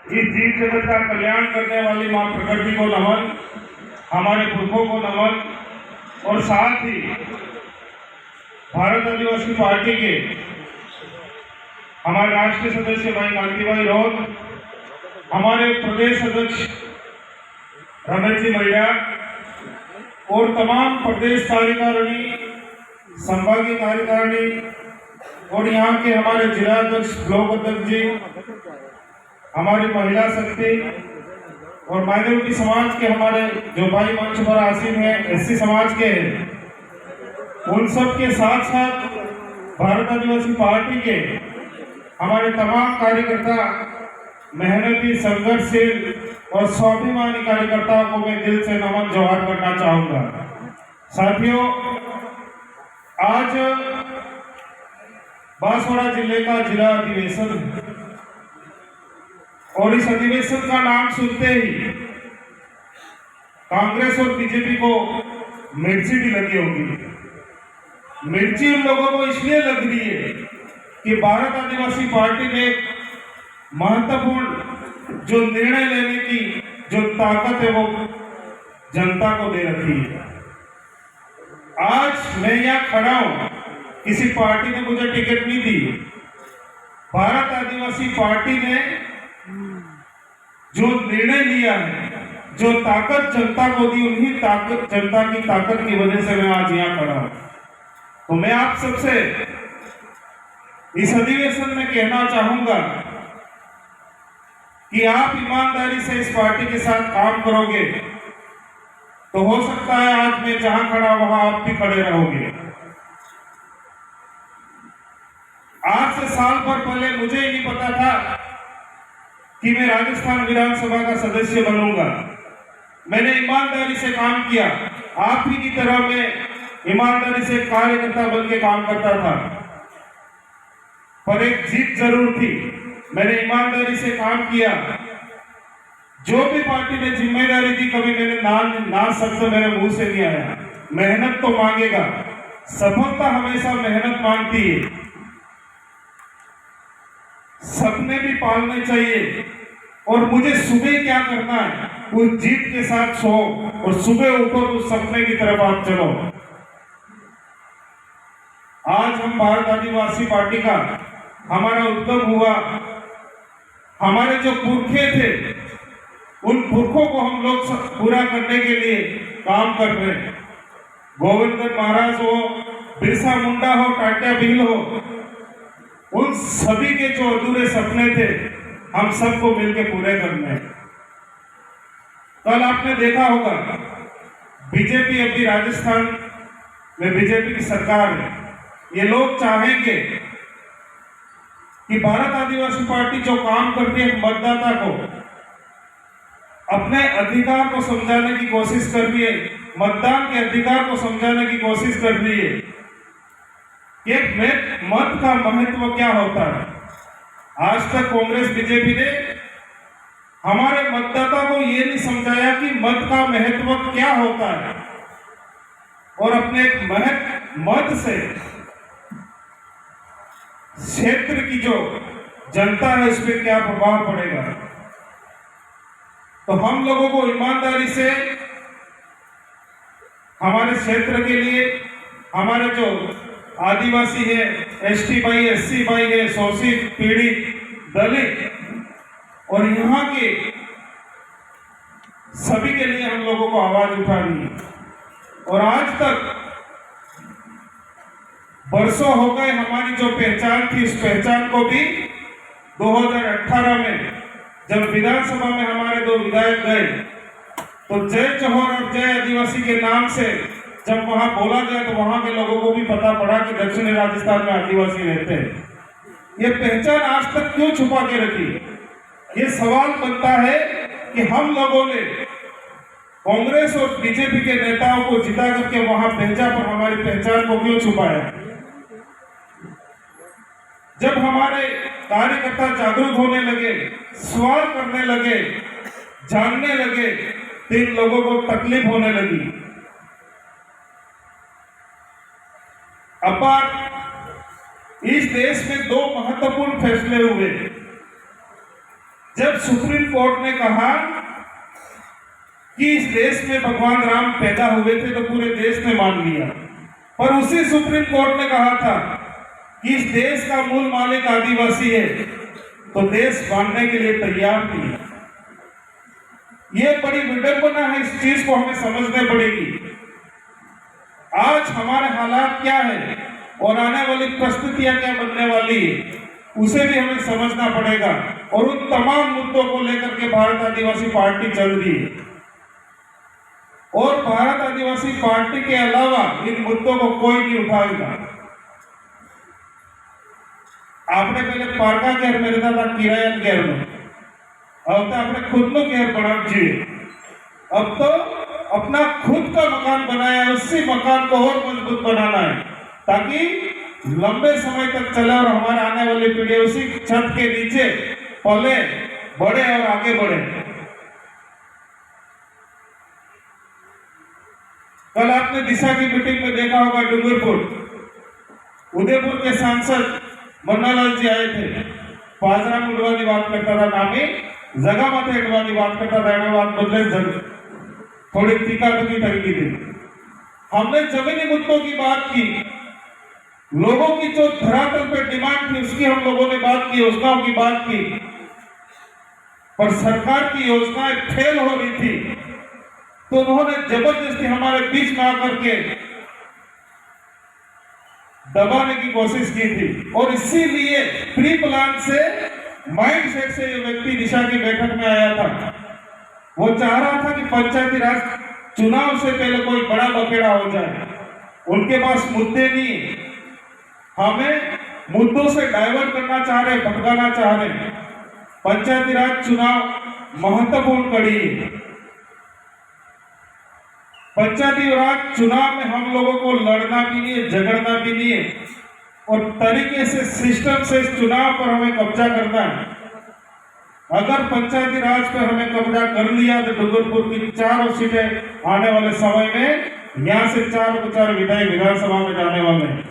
इस जीव जगत का कल्याण करने वाली मां प्रकृति को नमन, हमारे पुरखों को नमन और साथ ही भारत आदिवासी पार्टी के हमारे राष्ट्रीय सदस्य भाई कांतिभाई राउत, हमारे प्रदेश अध्यक्ष रमेश जी महिड़ा और तमाम प्रदेश कार्यकारिणी, संभागीय कार्यकारिणी और यहाँ के हमारे जिला अध्यक्ष, ब्लॉक अध्यक्ष जी, हमारी महिला शक्ति और माइनॉरिटी समाज के हमारे जो भाई मंच पर आसीन है, एससी समाज के हैं, उन सब के साथ साथ भारत आदिवासी पार्टी के हमारे तमाम कार्यकर्ता, मेहनती, संघर्षशील और स्वाभिमानी कार्यकर्ताओं को मैं दिल से नमन जोहार करना चाहूंगा। साथियों, आज बांसवाड़ा जिले का जिला अधिवेशन है और इस अधिवेशन का नाम सुनते ही कांग्रेस और बीजेपी को मिर्ची भी लगी होगी। मिर्ची उन लोगों को इसलिए लग रही है कि भारत आदिवासी पार्टी ने महत्वपूर्ण जो निर्णय लेने की जो ताकत है वो जनता को दे रखी है। आज मैं यहाँ खड़ा हूं, किसी पार्टी ने मुझे टिकट नहीं दी। भारत आदिवासी पार्टी ने जो निर्णय लिया है, जो ताकत जनता को दी, उन्हीं ताकत, जनता की ताकत की वजह से मैं आज यहाँ खड़ा हूं। तो मैं आप सबसे इस अधिवेशन में कहना चाहूंगा कि आप ईमानदारी से इस पार्टी के साथ काम करोगे तो हो सकता है आज मैं जहां खड़ा वहां आप भी खड़े रहोगे। आज से साल भर पहले मुझे ही नहीं पता था कि मैं राजस्थान विधानसभा का सदस्य बनूंगा। मैंने ईमानदारी से काम किया, आप ही की तरह मैं ईमानदारी से कार्यकर्ता बन के काम करता था, पर एक जीत जरूर थी। मैंने ईमानदारी से काम किया, जो भी पार्टी ने जिम्मेदारी दी कभी मैंने ना शब्द मेरे मुंह से नहीं आया। मेहनत तो मांगेगा, सफलता हमेशा मेहनत मांगती है। सपने भी पालने चाहिए और मुझे सुबह क्या करना है, उस जीत के साथ सो और सुबह उठो तो सपने की तरफ आप चलो। आज हम भारत आदिवासी पार्टी का हमारा उद्यम हुआ, हमारे जो पुरखे थे उन पुरखों को हम लोग पूरा करने के लिए काम कर रहे हैं। गोविंद महाराज हो, बिरसा मुंडा हो, टाटा भील हो, उन सभी के जो अधूरे सपने थे हम सबको मिलकर पूरे करने हैं। कल आपने देखा होगा बीजेपी, अभी राजस्थान में बीजेपी की सरकार है। ये लोग चाहेंगे कि भारत आदिवासी पार्टी जो काम करती है मतदाता को अपने अधिकार को समझाने की कोशिश कर रही है, मतदान के अधिकार को समझाने की कोशिश कर रही है कि मत का महत्व क्या होता है। आज तक कांग्रेस बीजेपी ने हमारे मतदाता को ये नहीं समझाया कि मत का महत्व क्या होता है और अपने एक मत से क्षेत्र की जो जनता है उस पर क्या प्रभाव पड़ेगा। तो हम लोगों को ईमानदारी से हमारे क्षेत्र के लिए, हमारे जो आदिवासी है, एसटी भाई, एससी भाई है, शोषित, पीड़ित, दलित और यहाँ के सभी के लिए हम लोगों को आवाज उठानी है। और आज तक बरसों हो गए, हमारी जो पहचान थी उस पहचान को भी 2018 में जब विधानसभा में हमारे 2 विधायक गए तो जय जौहर और जय आदिवासी के नाम से जब वहां बोला गया तो वहां के लोगों को भी पता पड़ा कि दक्षिणी राजस्थान में आदिवासी रहते हैं। ये पहचान आज तक क्यों छुपा के रखी? ये सवाल बनता है कि हम लोगों ने कांग्रेस और बीजेपी के नेताओं को जिता करके वहां भेजा, पर हमारी पहचान को क्यों छुपाया? जब हमारे कार्यकर्ता जागरूक होने लगे, सवाल करने लगे, जानने लगे, तो इन लोगों को तकलीफ होने लगी। अब इस देश में 2 महत्वपूर्ण फैसले हुए। जब सुप्रीम कोर्ट ने कहा कि इस देश में भगवान राम पैदा हुए थे तो पूरे देश ने मान लिया, पर उसी सुप्रीम कोर्ट ने कहा था कि इस देश का मूल मालिक आदिवासी है, तो देश मानने के लिए तैयार नहीं है। ये बड़ी विडंबना है, इस चीज को हमें समझने पड़ेगी। आज हमारे हालात क्या है और आने वाली परिस्थितियां क्या बनने वाली है, उसे भी हमें समझना पड़ेगा। और उन तमाम मुद्दों को लेकर के भारत आदिवासी पार्टी चल रही है, और भारत आदिवासी पार्टी के अलावा इन मुद्दों को कोई नहीं उठाएगा। आपने पहले पारका घेर में रहता था, किराया घेर में, अब तो आपने खुद को घेर बना चाहिए। अब तो अपना खुद का मकान बनाया है, उसी मकान को और मजबूत बनाना है ताकि लंबे समय तक चले और हमारे आने वाली पीढ़ी उसी छत के नीचे पले बढ़े और आगे बढ़े। कल आपने दिशा की मीटिंग में देखा होगा, डूंगरपुर उदयपुर के सांसद मन्नालाल जी आए थे। पाजरा मुडवानी बात करता था, नामी जगह माथे अडवानी बात करता था, एवं बात बदले थोड़ी टीका तकी थी। हमने जमीनी मुद्दों की बात की, लोगों की जो धरातल पे डिमांड थी उसकी हम लोगों ने बात की, योजनाओं की बात की, पर सरकार की योजनाएं फेल हो रही थी तो उन्होंने जबरदस्ती हमारे बीच में आकर के दबाने की कोशिश की थी। और इसीलिए प्री प्लान से, माइंड सेट से ये व्यक्ति दिशा की बैठक में आया था। वो चाह रहा था कि पंचायती राज चुनाव से पहले कोई बड़ा बखेड़ा हो जाए। उनके पास मुद्दे नहीं, हमें मुद्दों से डाइवर्ट करना चाह रहे, भटकाना चाह रहे। पंचायती राज चुनाव महत्वपूर्ण कड़ी है। पंचायती राज चुनाव में हम लोगों को लड़ना भी नहीं है, झगड़ना भी नहीं है, और तरीके से सिस्टम से इस चुनाव पर हमें कब्जा करना है। अगर पंचायती राज पर हमें कब्जा कर लिया तो डूंगरपुर की 4 सीटें आने वाले समय में यहां से 4 विधायक विधानसभा में जाने वाले हैं।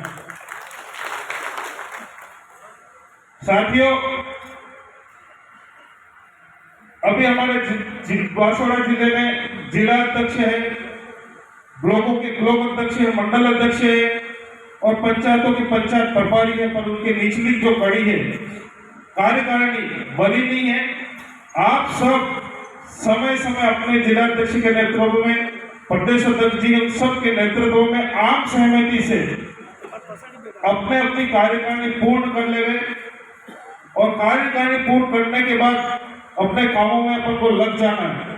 साथियों, अभी हमारे बांसवाड़ा जिले में जिला अध्यक्ष है, ब्लॉकों के ब्लॉक अध्यक्ष है, मंडल अध्यक्ष है, और पंचायतों की पंचायत प्रभारी है, पर उनके निचली जो कड़ी है कार्यकारिणी बनी नहीं है। आप सब समय समय अपने जिला अध्यक्ष के नेतृत्व में, प्रदेश अध्यक्ष जी उन सब के नेतृत्व में आम सहमति से अपने अपनी कार्यकारिणी पूर्ण कर ले, और कार्यकारिणी पूर्ण करने के बाद अपने कामों में अपन को लग जाना है।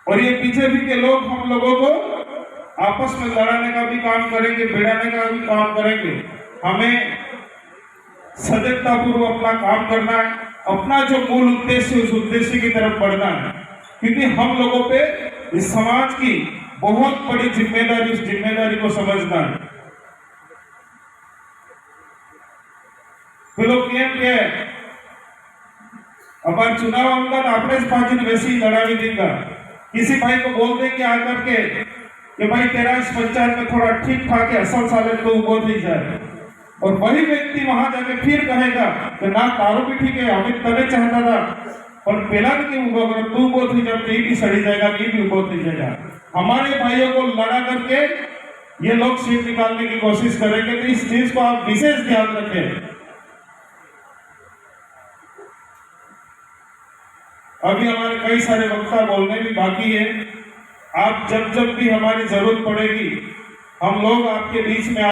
और ये बीजेपी के लोग हम लोगों को आपस में लड़ाने का भी काम करेंगे, भिड़ाने का भी काम करेंगे। हमें सजगता पूर्वक अपना काम करना है, अपना जो मूल उद्देश्य उस उद्देश्य की तरफ बढ़ना है, क्योंकि हम लोगों पे इस समाज की बहुत बड़ी जिम्मेदारी, उस जिम्मेदारी को समझना है। પેલો કેમ કે अबार चुनाव आऊंगा तो अपने पार्टी ने वैसे ही लड़ाई देगा। किसी भाई को बोल दे कि आकर के कि भाई तेरा इस पंचायत में थोड़ा ठीक ठाक है, असल साले तो वो ही जाए, और वही व्यक्ति वहां जाके फिर कहेगा कि ना तारो भी ठीक है, अमित तने चाहता था पर पहला क्यों उबो कर, तू बहुत ही जब ये भी सड़ी जाएगा, ये भी बहुत ही जाएगा। हमारे भाइयों को लड़ा करके ये लोग सीट निकालने की कोशिश करेंगे, तो इस चीज को आप विशेष ध्यान रखें। अभी हमारे कई सारे वक्ता बोलने भी बाकी है। आप जब जब भी हमारी जरूरत पड़ेगी हम लोग आपके बीच में